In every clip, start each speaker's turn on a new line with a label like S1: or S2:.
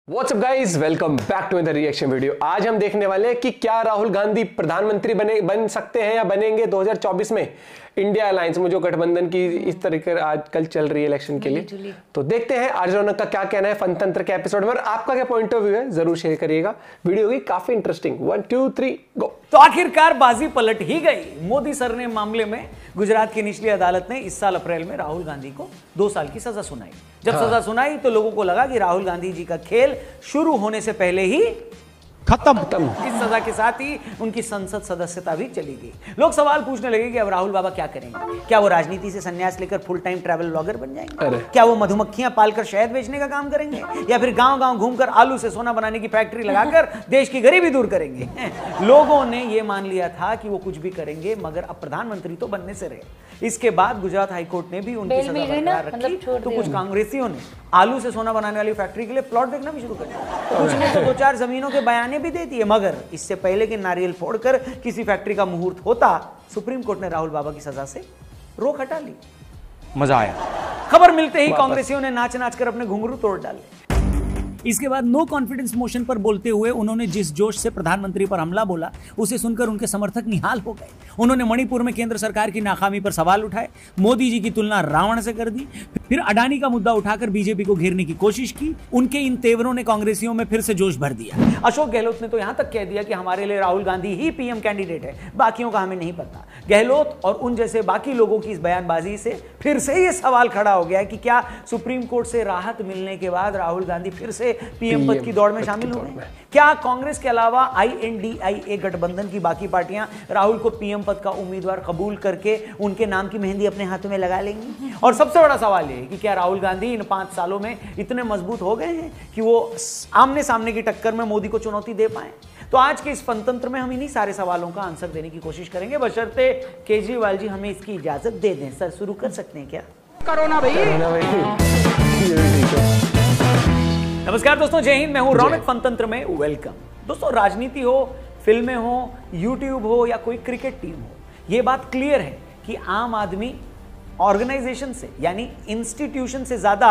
S1: WhatsApp guys, welcome back to the reaction video. आज हम देखने वाले हैं कि क्या राहुल गांधी प्रधानमंत्री बन सकते हैं या बनेंगे 2024 में इंडिया अलायंस में, जो गठबंधन की इस तरीके आजकल चल रही है इलेक्शन के लिए। तो देखते हैं आज रौनक का क्या कहना है फनतंत्र के एपिसोड में, और आपका क्या पॉइंट ऑफ व्यू है जरूर शेयर करिएगा। वीडियो होगी काफी इंटरेस्टिंग। 1 2 3 गो।
S2: तो आखिरकार बाजी पलट ही गई। मोदी सर ने मामले में गुजरात की निचली अदालत ने इस साल अप्रैल में राहुल गांधी को 2 साल की सजा सुनाई। जब सजा सुनाई तो लोगों को लगा कि राहुल गांधी जी का खेल शुरू होने से पहले ही खत्म। इस सजा के साथ ही उनकी संसद सदस्यता भी चली गई। लोग सवाल पूछने लगे कि अब राहुल बाबा क्या करेंगे? क्या वो राजनीति से संन्यास लेकर फुल टाइम ट्रैवल ब्लॉगर बन जाएंगे? क्या वो मधुमक्खियां पालकर शहद बेचने का काम करेंगे, या फिर गांव-गांव घूमकर आलू से सोना बनाने की फैक्ट्री लगाकर देश की गरीबी दूर करेंगे? लोगों ने यह मान लिया था कि वो कुछ भी करेंगे, मगर अब प्रधानमंत्री तो बनने से रहे। इसके बाद गुजरात हाईकोर्ट ने भी उनकी सजा बरकरार रखी, तो कुछ कांग्रेसियों ने आलू से सोना बनाने वाली फैक्ट्री के लिए प्लॉट देखना भी शुरू कर दिया। कुछ ने तो 2-4 जमीनों के बयाने भी दे दिए, मगर इससे पहले कि नारियल फोड़कर किसी फैक्ट्री का मुहूर्त होता, सुप्रीम कोर्ट ने राहुल बाबा की सजा से रोक हटा ली। मजा आया। खबर मिलते ही कांग्रेसियों ने नाच नाच कर अपने घुंघरू तोड़ डाले। इसके बाद नो कॉन्फिडेंस मोशन पर बोलते हुए उन्होंने जिस जोश से प्रधानमंत्री पर हमला बोला, उसे सुनकर उनके समर्थक निहाल हो गए। उन्होंने मणिपुर में केंद्र सरकार की नाकामी पर सवाल उठाए, मोदी जी की तुलना रावण से कर दी, फिर अडानी का मुद्दा उठाकर बीजेपी को घेरने की कोशिश की। उनके इन तेवरों ने कांग्रेसियों में फिर से जोश भर दिया। अशोक गहलोत ने तो यहां तक कह दिया कि हमारे लिए राहुल गांधी ही पीएम कैंडिडेट है, बाकियों का हमें नहीं पता। गहलोत और उन जैसे बाकी लोगों की इस बयानबाजी से फिर से यह सवाल खड़ा हो गया है कि क्या सुप्रीम कोर्ट से राहत मिलने के बाद राहुल गांधी फिर से पीएम पद की दौड़ में शामिल हो गए? क्या कांग्रेस के अलावा आईएनडीआईए गठबंधन की बाकी पार्टियां राहुल को पीएम पद का उम्मीदवार कबूल करके उनके नाम की मेहंदी अपने हाथों में लगा लेंगी? और सबसे बड़ा सवाल यह है कि क्या राहुल गांधी इन 5 सालों में इतने मजबूत हो गए हैं कि वो आमने सामने की टक्कर में मोदी को चुनौती दे पाए? तो आज के इस फनतंत्र में हम इन्हीं सारे सवालों का आंसर देने की कोशिश करेंगे, बशर्ते केजरीवाल जी हमें इसकी इजाजत दे दें। सर, शुरू कर सकते हैं क्या?
S3: कोरोना भाई।
S2: नमस्कार दोस्तों, जय हिंद। मैं हूं रौनक। फनतंत्र में वेलकम। दोस्तों, राजनीति हो, फिल्में हो, यूट्यूब हो या कोई क्रिकेट टीम हो, यह बात क्लियर है कि आम आदमी ऑर्गेनाइजेशन से यानी इंस्टीट्यूशन से ज्यादा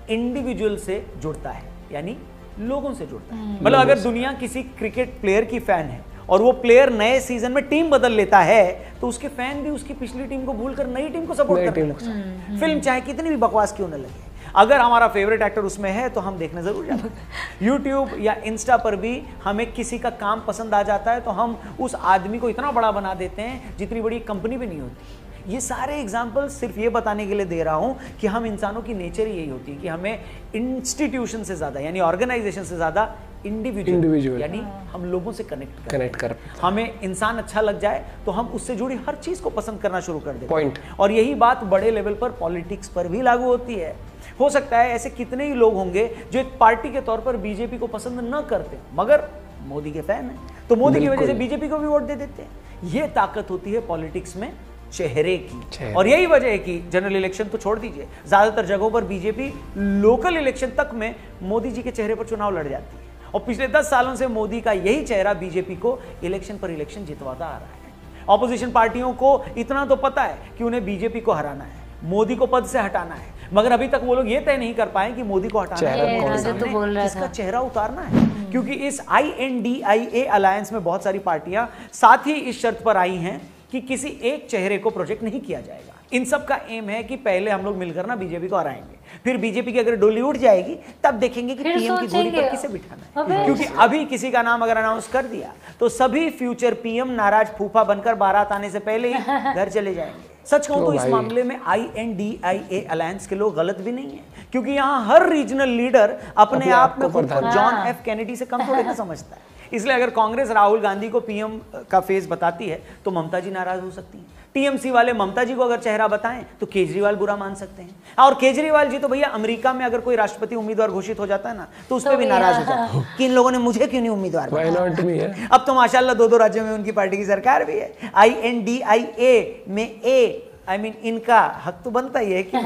S2: इंडिविजुअल से जुड़ता है, यानी लोगों से जुड़ता है। मतलब अगर दुनिया किसी क्रिकेट प्लेयर की फैन है और वो प्लेयर नए सीजन में टीम बदल लेता है, तो उसके फैन भी उसकी पिछली टीम को भूलकर नई टीम को सपोर्ट करने लगते हैं। फिल्म चाहे कितनी भी बकवास क्यों न लगे, अगर हमारा फेवरेट एक्टर उसमें है तो हम देखने जरूर जाते हैं। यूट्यूब या इंस्टा पर भी हमें किसी का काम पसंद आ जाता है तो हम उस आदमी को इतना बड़ा बना देते हैं जितनी बड़ी कंपनी भी नहीं होती। ये सारे एग्जाम्पल सिर्फ ये बताने के लिए दे रहा हूं कि हम इंसानों की नेचर यही होती है कि हमें इंस्टीट्यूशन से ज्यादा यानी ऑर्गेनाइजेशन से ज्यादा इंडिविजुअल यानी हम लोगों से कनेक्ट कर हमें इंसान अच्छा लग जाए तो हम उससे जुड़ी हर चीज को पसंद करना शुरू कर देते हैं। और यही बात बड़े लेवल पर पॉलिटिक्स पर भी लागू होती है। हो सकता है ऐसे कितने ही लोग होंगे जो एक पार्टी के तौर पर बीजेपी को पसंद न करते, मगर मोदी के फैन हैं, तो मोदी की वजह से बीजेपी को भी वोट दे देते हैं। ये ताकत होती है पॉलिटिक्स में चेहरे की। और यही वजह है कि जनरल इलेक्शन तो छोड़ दीजिए, ज्यादातर जगहों पर बीजेपी लोकल इलेक्शन तक में मोदी जी के चेहरे पर चुनाव लड़ जाती है। और पिछले 10 सालों से मोदी का यही चेहरा बीजेपी को इलेक्शन पर इलेक्शन जितवाता आ रहा है। ऑपोजिशन पार्टियों को इतना तो पता है कि उन्हें बीजेपी को हराना है, मोदी को पद से हटाना है, मगर अभी तक वो लोग ये तय नहीं कर पाए कि मोदी को हटाना है, किसका चेहरा उतारना है। क्योंकि इस INDIA अलायंस में बहुत सारी पार्टियां साथ ही इस शर्त पर आई हैं कि किसी एक चेहरे को प्रोजेक्ट नहीं किया जाएगा। इन सब का एम है कि पहले हम लोग मिलकर ना बीजेपी को हराएंगे, फिर बीजेपी की अगर डोली उठ जाएगी तब देखेंगे कि पीएम की गोली पर किसे बिठाना है। क्योंकि अभी किसी का नाम अगर अनाउंस कर दिया तो सभी फ्यूचर पीएम नाराज फूफा बनकर बारात आने से पहले ही घर चले जाएंगे। सच कहूं तो इस मामले में INDIA अलायंस के लोग गलत भी नहीं है, क्योंकि यहाँ हर रीजनल लीडर अपने आप में खुद को जॉन F कैनेडी से कम थोड़ी ना समझता है। इसलिए अगर कांग्रेस राहुल गांधी को पीएम का फेस बताती है तो ममता जी नाराज हो सकती हैं। टीएमसी वाले ममता जी को अगर चेहरा बताएं तो केजरीवाल बुरा मान सकते हैं। और केजरीवाल जी तो भैया अमेरिका में अगर कोई राष्ट्रपति उम्मीदवार घोषित हो जाता है ना तो उस पर भी नाराज हो जाता है कि इन लोगों ने मुझे क्यों नहीं उम्मीदवार बनाया। अब तो माशाल्लाह 2-2 राज्यों में उनकी पार्टी की सरकार भी है। INDIA में इनका हक तो बनता ही है कि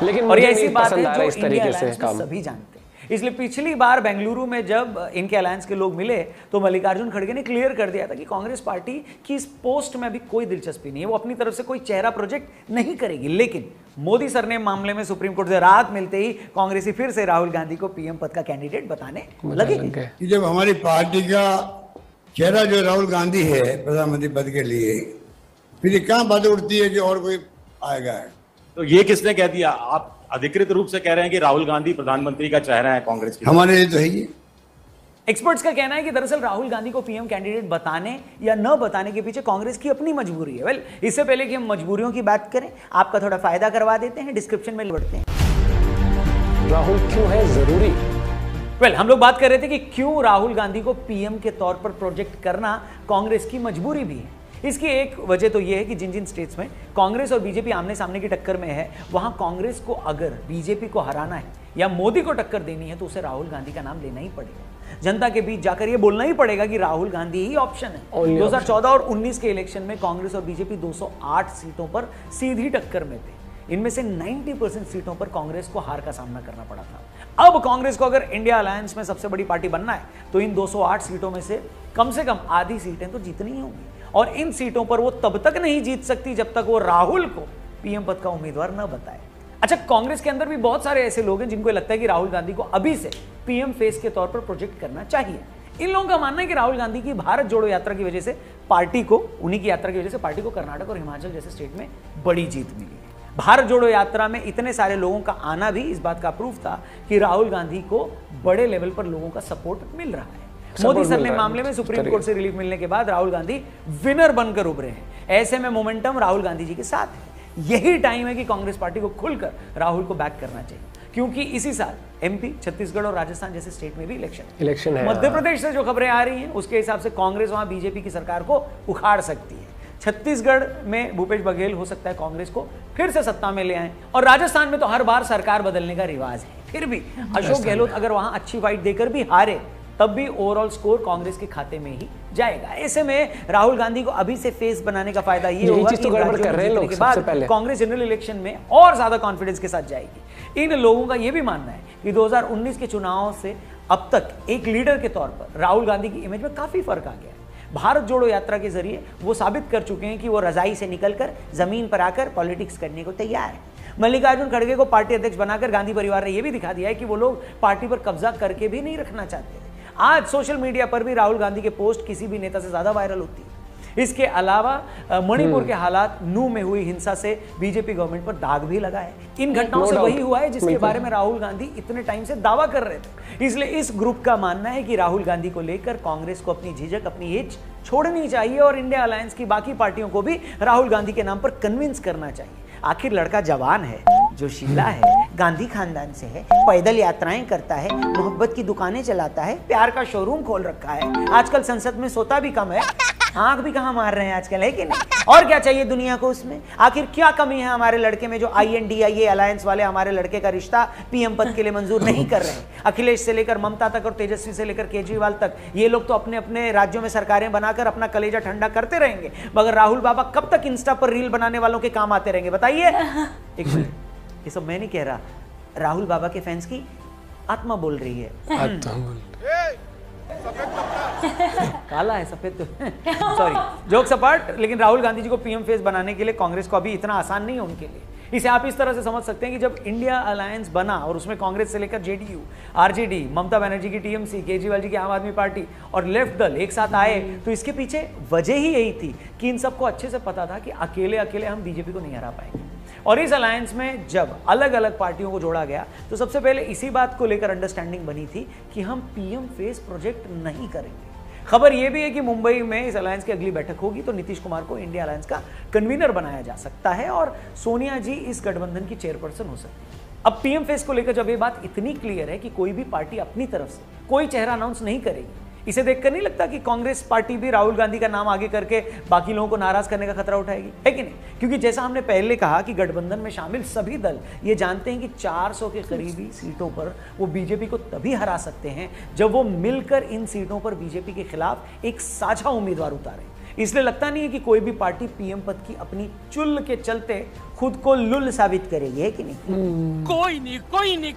S1: लेकिन
S2: और ये ऐसी बात है
S1: जो
S2: इस तरीके से सभी जानते हैं। इसलिए पिछली बार बेंगलुरु में जब इनके अलायंस के लोग मिले तो मल्लिकार्जुन खड़गे ने क्लियर कर दिया था कि कांग्रेस पार्टी की इस पोस्ट में अभी कोई दिलचस्पी नहीं है, वो अपनी तरफ से कोई चेहरा प्रोजेक्ट नहीं करेगी। लेकिन मोदी सर ने मामले में सुप्रीम कोर्ट से राहत मिलते ही कांग्रेसी फिर से राहुल गांधी को पीएम पद का कैंडिडेट बताने लगे।
S4: जब हमारी पार्टी का चेहरा जो राहुल गांधी है प्रधानमंत्री पद के लिए, फिर कहां बात उठती है कि और कोई आएगा?
S5: तो ये किसने कह दिया? आप अधिकृत रूप से कह रहे हैं कि राहुल गांधी प्रधानमंत्री का चेहरा है कांग्रेस की।
S4: हमारे लिए तो है ये।
S2: एक्सपर्ट्स का कहना है कि दरअसल राहुल गांधी को पीएम कैंडिडेट बताने या न बताने के पीछे कांग्रेस की अपनी मजबूरी है। वेल, इससे पहले कि हम मजबूरियों की बात करें, आपका थोड़ा फायदा करवा देते हैं, डिस्क्रिप्शन में बढ़ते हैं।
S1: राहुल क्यों है जरूरी?
S2: वेल, हम लोग बात कर रहे थे कि क्यों राहुल गांधी को पीएम के तौर पर प्रोजेक्ट करना कांग्रेस की मजबूरी भी है। इसकी एक वजह तो यह है कि जिन जिन स्टेट्स में कांग्रेस और बीजेपी आमने सामने की टक्कर में है, वहां कांग्रेस को अगर बीजेपी को हराना है या मोदी को टक्कर देनी है तो उसे राहुल गांधी का नाम लेना ही पड़ेगा। जनता के बीच जाकर यह बोलना ही पड़ेगा कि राहुल गांधी ही ऑप्शन है। 2014 और 19 के इलेक्शन में कांग्रेस और बीजेपी 208 सीटों पर सीधी टक्कर में थे। इनमें से 90% सीटों पर कांग्रेस को हार का सामना करना पड़ा था। अब कांग्रेस को अगर इंडिया अलायंस में सबसे बड़ी पार्टी बनना है तो इन 208 सीटों में से कम आधी सीटें तो जीतनी ही होंगी, और इन सीटों पर वो तब तक नहीं जीत सकती जब तक वो राहुल को पीएम पद का उम्मीदवार न बताए। अच्छा, कांग्रेस के अंदर भी बहुत सारे ऐसे लोग हैं जिनको लगता है कि राहुल गांधी को अभी से पीएम फेस के तौर पर प्रोजेक्ट करना चाहिए। इन लोगों का मानना है कि राहुल गांधी की भारत जोड़ो यात्रा की वजह से पार्टी को, उन्हीं की यात्रा की वजह से पार्टी को कर्नाटक और हिमाचल जैसे स्टेट में बड़ी जीत मिली है। भारत जोड़ो यात्रा में इतने सारे लोगों का आना भी इस बात का प्रूफ था कि राहुल गांधी को बड़े लेवल पर लोगों का सपोर्ट मिल रहा है। मोदी सर ने मामले में सुप्रीम कोर्ट से रिलीफ मिलने के बाद राहुल गांधी विनर बनकर उभरे हैं। ऐसे में मोमेंटम राहुल गांधी जी के साथ है। यही टाइम है कि कांग्रेस पार्टी को खुलकर राहुल को बैक करना चाहिए, क्योंकि इसी साल एमपी, छत्तीसगढ़ और राजस्थान जैसे स्टेट में भी इलेक्शन है। मध्य प्रदेश से जो खबरें आ रही हैं उसके हिसाब से कांग्रेस वहां बीजेपी की सरकार को उखाड़ सकती है। छत्तीसगढ़ में भूपेश बघेल हो सकता है कांग्रेस को फिर से सत्ता में ले आए, और राजस्थान में तो हर बार सरकार बदलने का रिवाज है। फिर भी अशोक गहलोत अगर वहां अच्छी फाइट देकर भी हारे तब भी ओवरऑल स्कोर कांग्रेस के खाते में ही जाएगा। ऐसे में राहुल गांधी को अभी से फेस बनाने का फायदा ये होगा कि गड़बड़ कर रहे हैं लोग, सबसे पहले कांग्रेस जनरल इलेक्शन में और ज्यादा कॉन्फिडेंस के साथ जाएगी। इन लोगों का यह भी मानना है कि 2019 के चुनावों से अब तक एक लीडर के तौर पर राहुल गांधी की इमेज में काफी फर्क आ गया है। भारत जोड़ो यात्रा के जरिए वो साबित कर चुके हैं कि वो रजाई से निकलकर जमीन पर आकर पॉलिटिक्स करने को तैयार है। मल्लिकार्जुन खड़गे को पार्टी अध्यक्ष बनाकर गांधी परिवार ने यह भी दिखा दिया है कि वो लोग पार्टी पर कब्जा करके भी नहीं रखना चाहते। आज सोशल मीडिया पर भी राहुल गांधी के पोस्ट किसी भी नेता से ज्यादा वायरल होती है। इसके अलावा मणिपुर के हालात, नू में हुई हिंसा से बीजेपी गवर्नमेंट पर दाग भी लगा है। इन घटनाओं से वही हुआ है जिसके बारे में राहुल गांधी इतने टाइम से दावा कर रहे थे। इसलिए इस ग्रुप का मानना है कि राहुल गांधी को लेकर कांग्रेस को अपनी झिझक, अपनी हिच छोड़नी चाहिए और इंडिया अलायंस की बाकी पार्टियों को भी राहुल गांधी के नाम पर कन्विंस करना चाहिए। आखिर लड़का जवान है, जोशीला है, गांधी खानदान से है, पैदल यात्राएं करता है, मोहब्बत की दुकानें चलाता है, प्यार का शोरूम खोल रखा है, आजकल संसद में सोता भी कम है, आंख भी कहां मार रहे हैं आजकल, है कि नहीं? और क्या चाहिए दुनिया को उसमें? आखिर क्या कमी है हमारे लड़के में जो INDIA अलायंस वाले हमारे लड़के का रिश्ता पीएम पद के लिए मंजूर नहीं कर रहे हैं? अखिलेश से लेकर ममता तक और तेजस्वी से लेकर केजरीवाल तक ये लोग तो अपने अपने राज्यों में सरकारें बनाकर अपना कलेजा ठंडा करते रहेंगे, मगर राहुल बाबा कब तक इंस्टा पर रील बनाने वालों के काम आते रहेंगे? बताइए। एक मिनट, ये सब मैं नहीं कह रहा, राहुल बाबा के फैंस की आत्मा बोल रही है। काला है सफेद तो सॉरी, जोक्स अपार्ट। लेकिन राहुल गांधी जी को पीएम फेस बनाने के लिए कांग्रेस को अभी इतना आसान नहीं है उनके लिए। इसे आप इस तरह से समझ सकते हैं कि जब इंडिया अलायंस बना और उसमें कांग्रेस से लेकर JDU, RJD, ममता बनर्जी की TMC, केजरीवाल जी की आम आदमी पार्टी और लेफ्ट दल एक साथ आए, तो इसके पीछे वजह ही यही थी कि इन सबको अच्छे से पता था कि अकेले अकेले हम बीजेपी को नहीं हरा पाएंगे। और इस अलायंस में जब अलग अलग पार्टियों को जोड़ा गया तो सबसे पहले इसी बात को लेकर अंडरस्टैंडिंग बनी थी कि हम पीएम फेस प्रोजेक्ट नहीं करेंगे। खबर यह भी है कि मुंबई में इस अलायंस की अगली बैठक होगी तो नीतीश कुमार को इंडिया अलायंस का कन्वीनर बनाया जा सकता है और सोनिया जी इस गठबंधन की चेयरपर्सन हो सकती है। अब पीएम फेस को लेकर जब ये बात इतनी क्लियर है कि कोई भी पार्टी अपनी तरफ से कोई चेहरा अनाउंस नहीं करेगी, इसे देखकर नहीं लगता कि कांग्रेस पार्टी भी राहुल गांधी का नाम आगे करके बाकी लोगों को नाराज करने का खतरा उठाएगी, है कि नहीं? क्योंकि जैसा हमने पहले कहा कि गठबंधन में शामिल सभी दल ये जानते हैं कि 400 के करीबी सीटों पर वो बीजेपी को तभी हरा सकते हैं जब वो मिलकर इन सीटों पर बीजेपी के खिलाफ एक साझा उम्मीदवार उतारें। इसलिए लगता नहीं है कि कोई भी पार्टी पीएम पद की अपनी चुल के चलते खुद को लुल साबित करेगी, है कि नहीं?
S3: कोई नहीं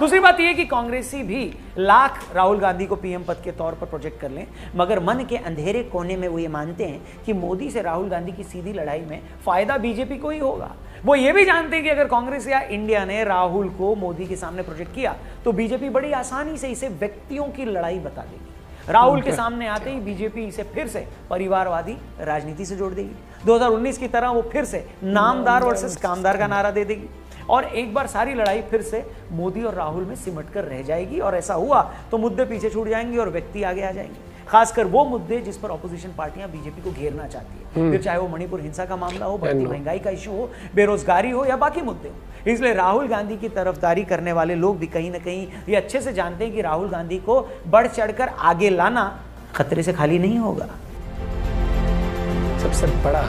S2: दूसरी बात यह कि कांग्रेसी भी लाख राहुल गांधी को पीएम पद के तौर पर प्रोजेक्ट कर लें, मगर मन के अंधेरे कोने में वो ये मानते हैं कि मोदी से राहुल गांधी की सीधी लड़ाई में फायदा बीजेपी को ही होगा। वो ये भी जानते हैं कि अगर कांग्रेस या इंडिया ने राहुल को मोदी के सामने प्रोजेक्ट किया तो बीजेपी बड़ी आसानी से इसे व्यक्तियों की लड़ाई बता देगी। राहुल के सामने आते ही बीजेपी इसे फिर से परिवारवादी राजनीति से जोड़ देगी। 2019 की तरह वो फिर से नामदार वर्सेस कामदार का नारा दे देगी और एक बार सारी लड़ाई फिर से मोदी और राहुल में सिमट कर रह जाएगी। और ऐसा हुआ तो मुद्दे पीछे छूट जाएंगे और व्यक्ति आगे आ जाएंगे, खासकर वो मुद्दे जिस पर ऑपोजिशन पार्टियां बीजेपी को घेरना चाहती है, फिर चाहे वो मणिपुर हिंसा का मामला हो, बढ़ती महंगाई का इशू हो, बेरोजगारी हो या बाकी मुद्दे हो। इसलिए राहुल गांधी की तरफदारी करने वाले लोग भी कहीं ना कहीं ये अच्छे से जानते हैं कि राहुल गांधी को बढ़ चढ़कर आगे लाना खतरे से खाली नहीं होगा।
S1: सबसे बड़ा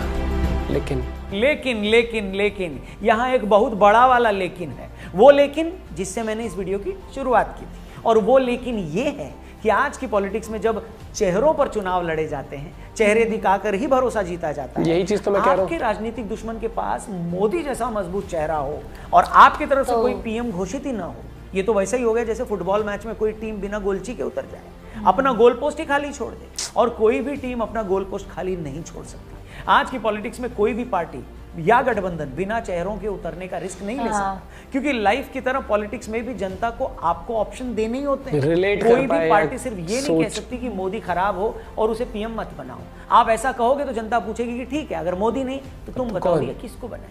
S2: लेकिन यहां एक बहुत बड़ा वाला लेकिन है। वो लेकिन जिससे मैंने इस वीडियो की शुरुआत की थी, और वो लेकिन ये है कि आज की पॉलिटिक्स में जब चेहरों पर चुनाव लड़े जाते हैं, चेहरे दिखाकर ही भरोसा जीता जाता है।
S1: यही चीज तो मैं कह रहा हूं।
S2: आपके राजनीतिक दुश्मन के पास मोदी जैसा मजबूत चेहरा हो और आपकी तरफ से कोई पीएम घोषित ही ना हो, ये तो वैसा ही हो गया जैसे फुटबॉल मैच में कोई टीम बिना गोलची के उतर जाए, अपना गोल पोस्ट ही खाली छोड़ दे। और कोई भी टीम अपना गोल पोस्ट खाली नहीं छोड़ सकती। आज की पॉलिटिक्स में कोई भी पार्टी या गठबंधन बिना चेहरों के उतरने का रिस्क नहीं ले सकता, क्योंकि लाइफ की तरह पॉलिटिक्स में भी जनता को आपको ऑप्शन देने ही होते हैं। कोई भी पार्टी सिर्फ ये नहीं कह सकती कि मोदी खराब हो और उसे पीएम मत बनाओ। आप ऐसा कहोगे तो जनता पूछेगी कि ठीक है, अगर मोदी नहीं तो तुम बताओ किसको बनाए।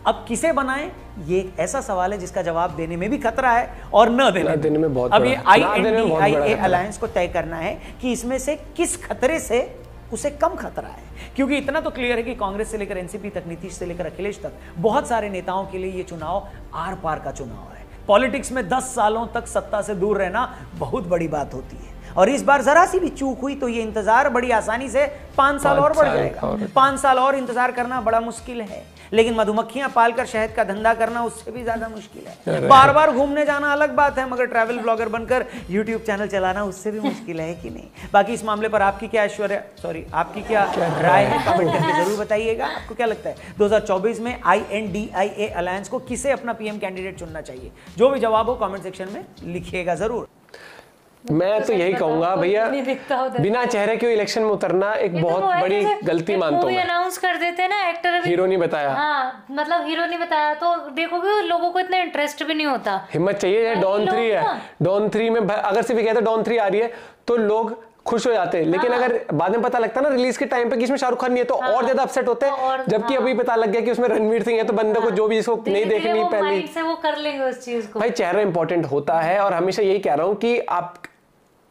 S2: अब किसे बनाएं, ये एक ऐसा सवाल है जिसका जवाब देने में भी खतरा है और न देने में बहुत। अब ये INDIA अलायंस को तय करना है कि इसमें से किस खतरे से उसे कम खतरा है, क्योंकि इतना तो क्लियर है कि कांग्रेस से लेकर एनसीपी तक, नीतीश से लेकर अखिलेश तक, बहुत सारे नेताओं के लिए ये चुनाव आर पार का चुनाव है। पॉलिटिक्स में 10 सालों तक सत्ता से दूर रहना बहुत बड़ी बात होती है, और इस बार जरा सी भी चूक हुई तो ये इंतजार बड़ी आसानी से 5 साल और बढ़ जाएगा। 5 साल और इंतजार करना बड़ा मुश्किल है, लेकिन मधुमक्खियां पालकर शहद का धंधा करना उससे भी ज्यादा मुश्किल है। बार बार घूमने जाना अलग बात है, मगर ट्रैवल ब्लॉगर बनकर यूट्यूब चैनल चलाना उससे भी मुश्किल है कि नहीं। बाकी इस मामले पर आपकी क्या राय है, कमेंट करके जरूर बताइएगा। आपको क्या लगता है 2024 में INDIA अलायंस को किसे अपना पीएम कैंडिडेट चुनना चाहिए? जो भी जवाब हो कमेंट सेक्शन में लिखिएगा जरूर।
S1: मैं तो यही कहूंगा भैया, बिना चेहरे के इलेक्शन में उतरना एक बहुत बड़ी गलती मानता हूं।
S6: अनाउंस कर देते हैं ना, एक्टर
S1: हीरो नहीं बताया।
S6: हाँ, मतलब हीरो नहीं बताया तो देखोगे लोगों को इतना इंटरेस्ट भी नहीं होता।
S1: हिम्मत चाहिए। डॉन 3 है, डॉन 3 में अगर सिर्फ कहते डॉन 3 आ रही है तो लोग खुश हो जाते हैं, लेकिन अगर बाद में पता लगता है ना रिलीज के टाइम पे कि इसमें शाहरुख खान नहीं है तो और ज्यादा अपसेट होते हैं। जबकि अभी पता लग गया कि उसमें रणवीर सिंह है तो बंदे को जो भी जिसको नहीं देखनी पहले
S6: से वो कर लेंगे उस चीज को।
S1: भाई चेहरा इंपॉर्टेंट होता है, और हमेशा यही कह रहा हूं कि आप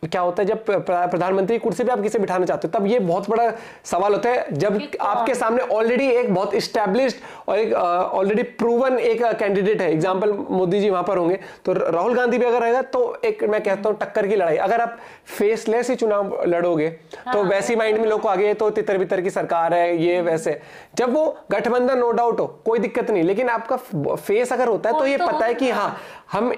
S1: क्या होता है जब प्रधानमंत्री कुर्सी पे आप किसे बिठाना चाहते हो तब ये बहुत बड़ा सवाल होता है जब आपके सामने ऑलरेडी एक बहुत एस्टैब्लिश्ड और एक ऑलरेडी प्रूवन एक कैंडिडेट है। एग्जांपल मोदी जी वहां पर होंगे तो राहुल गांधी भी अगर रहेगा तो एक मैं कहता हूं टक्कर की लड़ाई। अगर आप फेसलेस ही चुनाव लड़ोगे तो वैसी माइंड में लोग को आगे तो तितर बितर की सरकार है ये वैसे। जब वो गठबंधन नो डाउट हो कोई दिक्कत नहीं, लेकिन आपका फेस अगर होता है तो ये पता है कि हाँ हम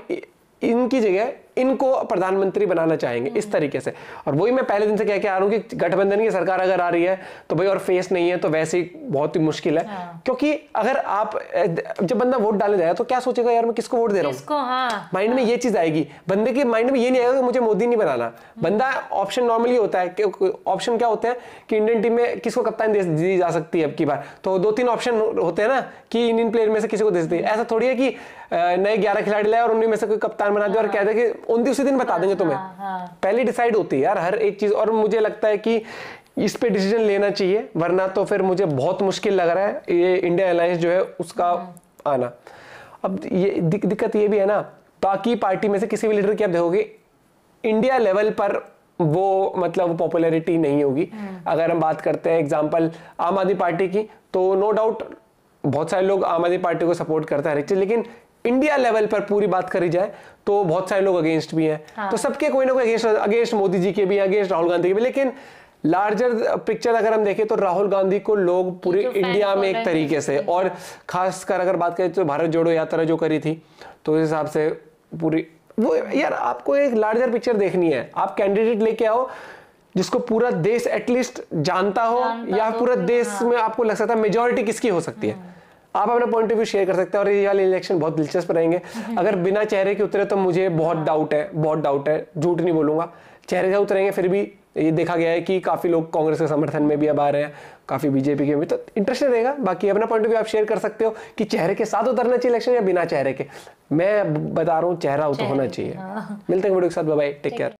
S1: इनकी जगह इनको प्रधानमंत्री बनाना चाहेंगे इस तरीके से। और वही मैं पहले दिन से कह के आ रहा हूं कि गठबंधन की सरकार अगर आ रही है तो भाई और फेस नहीं है तो वैसे ही बहुत ही मुश्किल है। क्योंकि अगर आप जब बंदा वोट डालने जाएगा तो क्या सोचेगा यार मैं किसको वोट दे रहा हूँ, माइंड में ये चीज आएगी। बंदे के माइंड में ये नहीं आएगा कि मुझे मोदी नहीं बनाना। बंदा ऑप्शन नॉर्मली होता है, ऑप्शन क्या होते हैं कि इंडियन टीम में किसको कप्तान दी जा सकती है अब की बार, तो 2-3 ऑप्शन होते हैं ना कि इंडियन प्लेयर में से किसी को दे सकती है। ऐसा थोड़ी है कि नए 11 खिलाड़ी लाए और उनमें से कोई कप्तान बना दे और कहते हैं कि उसी दिन बता देंगे तुम्हें। पहले डिसाइड होती है यार हर एक चीज, और मुझे लगता है कि इस पे डिसीजन लेना चाहिए, वरना तो फिर मुझे बहुत मुश्किल लग रहा है ये इंडिया अलायंस जो है उसका आना। अब ये दिक्कत ये भी है ना, बाकी पार्टी में से किसी भी लीडर की आप देखोगे इंडिया लेवल पर वो मतलब पॉपुलैरिटी नहीं होगी। अगर हम बात करते हैं एग्जांपल आम आदमी पार्टी की तो नो डाउट बहुत सारे लोग आम आदमी पार्टी को सपोर्ट करते हैं हर एक चीज, लेकिन इंडिया लेवल पर पूरी बात करी जाए तो बहुत सारे लोग अगेंस्ट भी हैं। तो सबके कोई ना कोई अगेंस्ट मोदी जी के भी, अगेंस्ट राहुल गांधी के भी, लेकिन लार्जर पिक्चर अगर हम देखें तो राहुल गांधी को लोग पूरे इंडिया में एक तरीके से, और खासकर अगर बात करें तो भारत जोड़ो यात्रा जो करी थी तो उस हिसाब से पूरी वो यार आपको एक लार्जर पिक्चर देखनी है। आप कैंडिडेट लेके आओ जिसको पूरा देश एटलीस्ट जानता हो, या पूरा देश में आपको लग सकता है मेजॉरिटी किसकी हो सकती है। आप अपना पॉइंट ऑफ व्यू शेयर कर सकते हैं और ये वाले इलेक्शन बहुत दिलचस्प रहेंगे। अगर बिना चेहरे के उतरे तो मुझे बहुत डाउट है, झूठ नहीं बोलूंगा। चेहरे से उतरेंगे फिर भी ये देखा गया है कि काफी लोग कांग्रेस के समर्थन में भी अब आ रहे हैं, काफी बीजेपी के भी, तो इंटरेस्टिंग रहेगा। बाकी अपना पॉइंट ऑफ व्यू आप शेयर कर सकते हो कि चेहरे के साथ उतरना चाहिए इलेक्शन या बिना चेहरे के। मैं बता रहा हूँ चेहरा तो होना चाहिए। मिलते हैं वीडियो के साथ, बाय बाय, टेक केयर।